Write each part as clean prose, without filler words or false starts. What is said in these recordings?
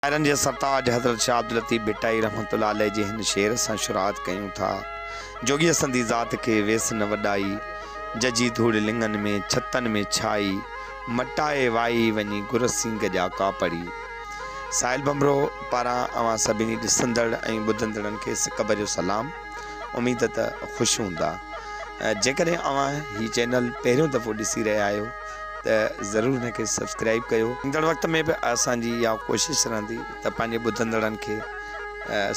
Sharon जे सरताज हज़रत शाह अब्दुल लतीफ़ भिटाई रहमतुल्लाह अलैह जे हिन शेर सां शुरुआत कयूं था। जोगी संदी ज़ात के वेस न वॾाई, जजी धूड़ लिंगन में छतन में छाई, मटाए वाई वनी गुरसिंग जा कापड़ी। साहिल बमरो पारां अवां सभिनी ॾिसंदड़ ऐं ॿुधंदड़नि खे सिक भरियो सलाम। उम्मीद त ख़ुशि हूंदा। जेकॾहिं अवां हीउ चैनल पहिरियों दफ़ो ॾिसी रहिया आहियो त ज़रूरु हिनखे सब्सक्राइब कयो। ईंदड़ वक़्त में बि असांजी इहा कोशिशि रहंदी त पंहिंजे ॿुधंदड़नि खे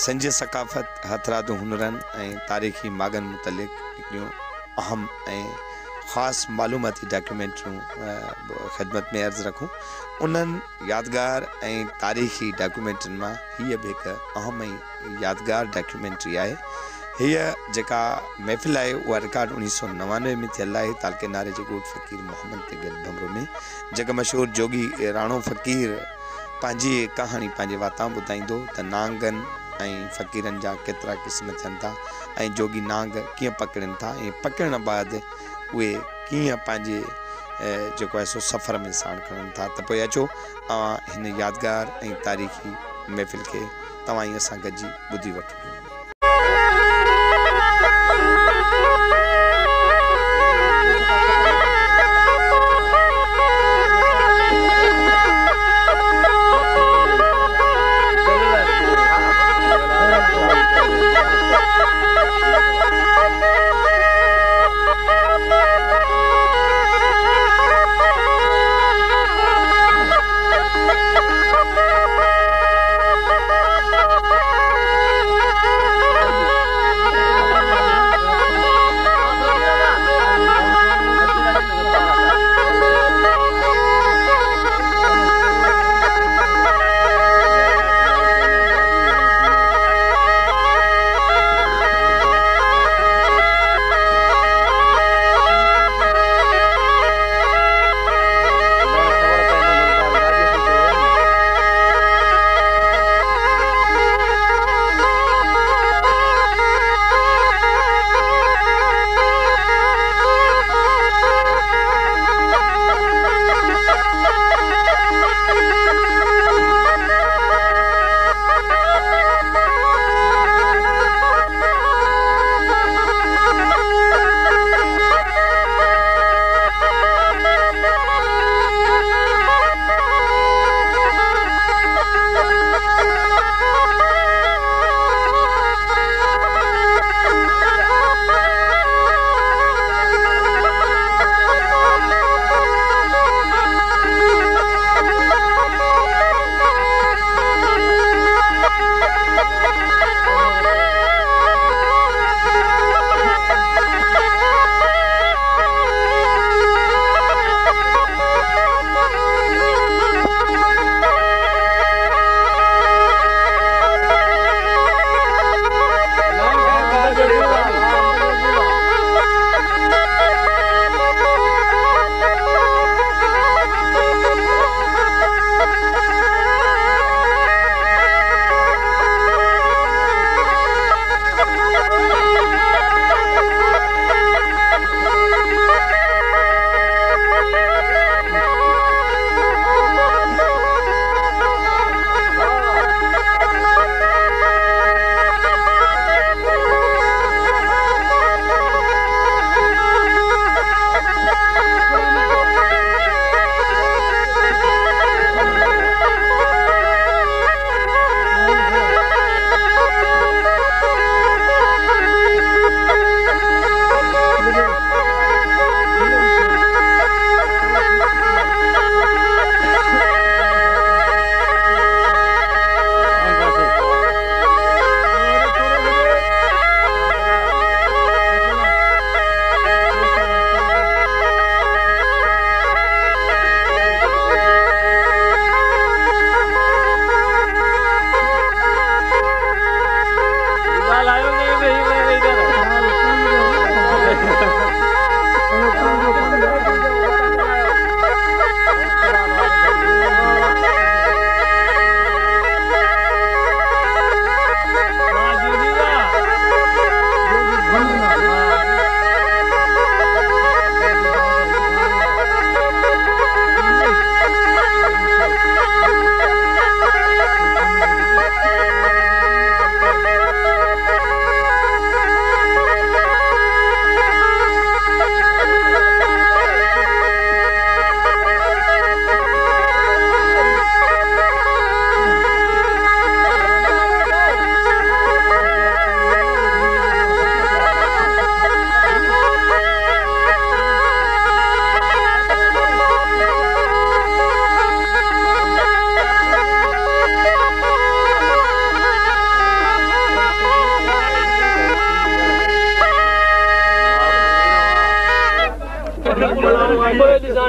संज सकाफ़त हथरादू हुनरनि ऐं तारीख़ी मागनि मुतलिक़ हिकिड़ियूं अहम ऐं ख़ासि मालूमाती डॉक्यूमेंट्रियूं ख़िदमत में अर्ज़ु रखूं। उन्हनि यादगार ऐं तारीख़ी डॉक्यूमेंट्रियुनि मां हीअ बि हिकु अहम ऐं यादगार डॉक्यूमेंट्री आहे। हीअ जेका महफ़िल आहे उहा रिकॉर्ड 1999 में थियल आहे तालके नारे जे ॻोठ फ़क़ीर मोहम्मद ते गॾु भमरो में। जेका मशहूरु जोगी राणो फ़क़ीर पंहिंजी कहाणी पंहिंजे वातां ॿुधाईंदो त नांगनि ऐं फ़क़ीरनि जा केतिरा क़िस्म थियनि था ऐं जोगी नांग कीअं पकड़नि था ऐं पकड़ण बाद उहे कीअं पंहिंजे जेको आहे सो सफ़र में साण खणनि था। त पोइ अचो हिन यादगार ऐं तारीख़ी महफ़िल खे तव्हां ई असां गॾिजी ॿुधी वठो।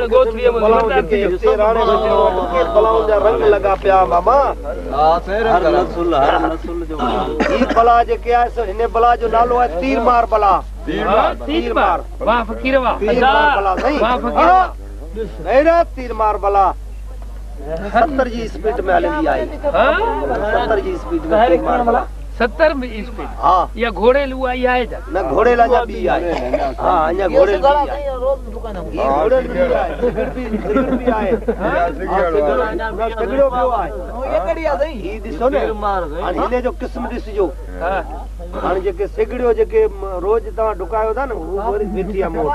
हां गोथरी में राणे के बलाउन जा रंग लगा पिया मामा हां फेर हर नसुल जो ई बला जे के है इने बला जो नालो है तीर मार बला तीर मार वाह फकीर वाह तीर मार बला नहीं वाह फकीर नहीं रे तीर मार बला 70 जी स्पीड में हली आई हां 70 जी स्पीड में तीर मार बला 70 में स्पीड हां या घोड़े लू आई है ना घोड़े ला जा भी आई हां या घोड़े भी आई रोज दुकान है ये घोड़े भी आई सिगड़ भी आए हां सिगड़ो भी आए ये कड़िया सही ई दिसो ने हां इने जो किस्म दिसजो हां हां जेके सिगड़ियो जेके रोज ता ढुकायो था न वो वेठी मोर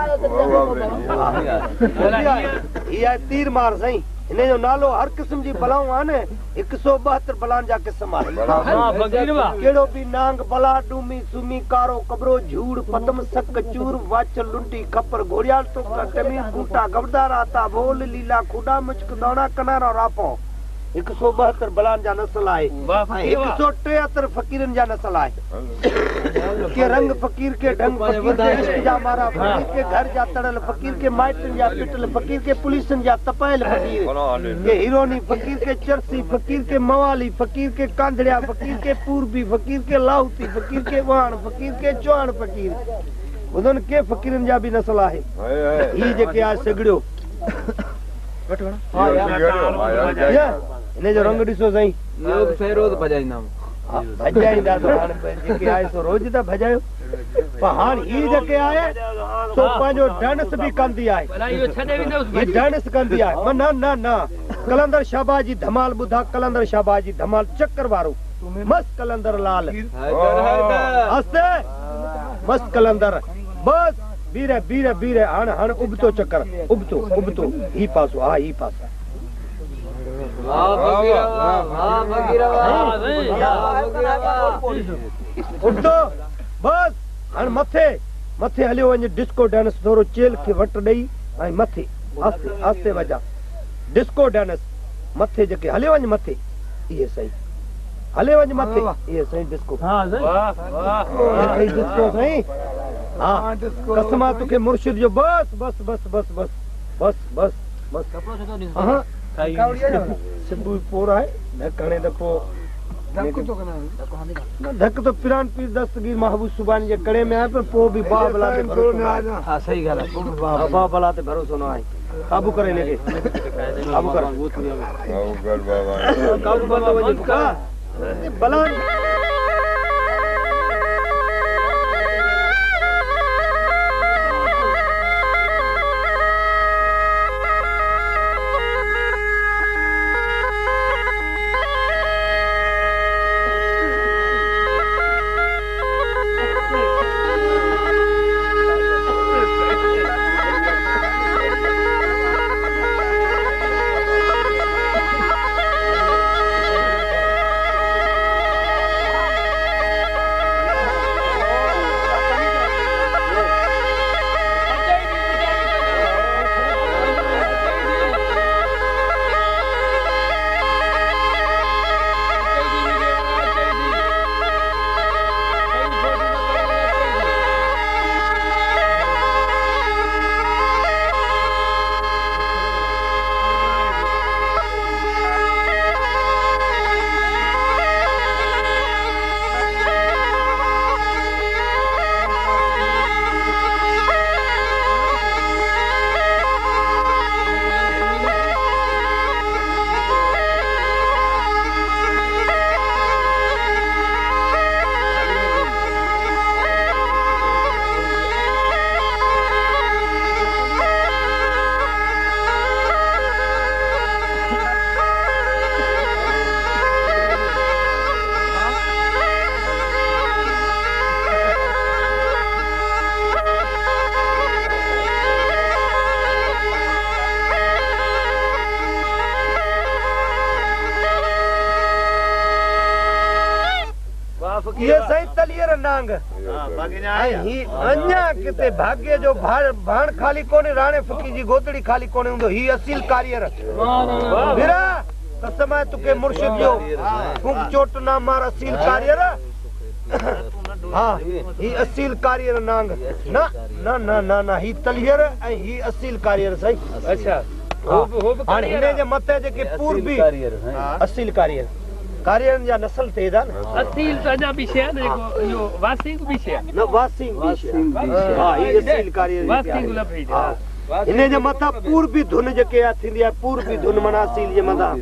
ये आई तीर मार सही इने जो नालो हर किस्म जी बलाऊं आने 172 बलान जा किस्म आए हां फकीर वाह केड़ो भी नांग बला डूमी सुमी कारो कबरो झूड़ पदम सक चूर वाच लुंटी खपर घोड़ियाल तो कटमी कूटा गवदार आता बोल लीला खुदा मुचक दौड़ा कनारा रापो 172 बलान जा नस्ल आए 173 फकीरन जा नस्ल आए के रंग फकीर के ढंग फकीर के जा मारा फकीर के घर जा तड़ल फकीर के माइटन जा पिटल फकीर के पुलिसन जा तपायल फकीर के हीरोनी फकीर के चरसी फकीर के मवाली फकीर के कांधड़िया फकीर के पूर्वी फकीर के लाहौती फकीर के वाण फकीर के चौहान फकीर उदन के फकीरन जा भी नस्ल आहे ई जे के आज सगड़ियो इने जो रंग दिसो सही लोग से रोज भजाइना भजाइंदा तो हाण जेके आए सो रोज ता भजायो पर हाण ई जेके आए सो पांजो डांस भी कंदी आए भला यो छडे भी न ये डांस कंदी आए ना ना ना कलंदर शाबाजी धमाल बुधा कलंदर शाबाजी धमाल चक्कर वारो मस्त कलंदर लाल हंसते मस्त कलंदर बस बीरे बीरे बीरे हाण हाण उबतो चक्कर उबतो ही पासो आ ही पासा उठो बस हाणे मथे हलियो वञे डिस्को डांस थोरो चेल खे वट ॾेई ऐं मथे आस्ते आस्ते वजा डिस्को डांस मथे जेके हलियो वञे मथे इहे सही हले वञे मथे इहे सही डिस्को हां वाह वाह डिस्को सही हां कसमा तुखे मुर्शिद जो बस बस बस बस बस बस बस बस कपड़ो से तो हां सिबू पोरा है ढकणे दपो धक तो पिरान पीर दस्तगीर महबूब सुबानी जे कड़े में है पर पो भी बा बला ते भरोसो हां सही गल है बा बला ते भरोसो न है काबू करे लेके काबू कर बाबा काबू बंद वजे का बला ये सही तलियर नांग ही अन्या किते भाग्य जो भाण खाली कोने राणे फकी जी गोदड़ी खाली कोने हुंदो ही असील कारियर बिरा कसम है तुके मुर्शिद जो फुक चोट ना मार असील कारियर हाँ ही असील कारियर नांग ना ना ना ना ना ही तलियर ऐं ही असील कारियर सही अच्छा हां हिने जे मथे जेके पूर्वी असील कारियर कारियरनि जा नस्ल थे था न असील तो अञा भी शे जेको इहो वासिंग भी शे न वासिंग हां ही असील कारियर वासिंग लफी हिने जे मथा पूर्वी धुन जेके थींदी आहे पूर्वी धुन माना असील जे मथा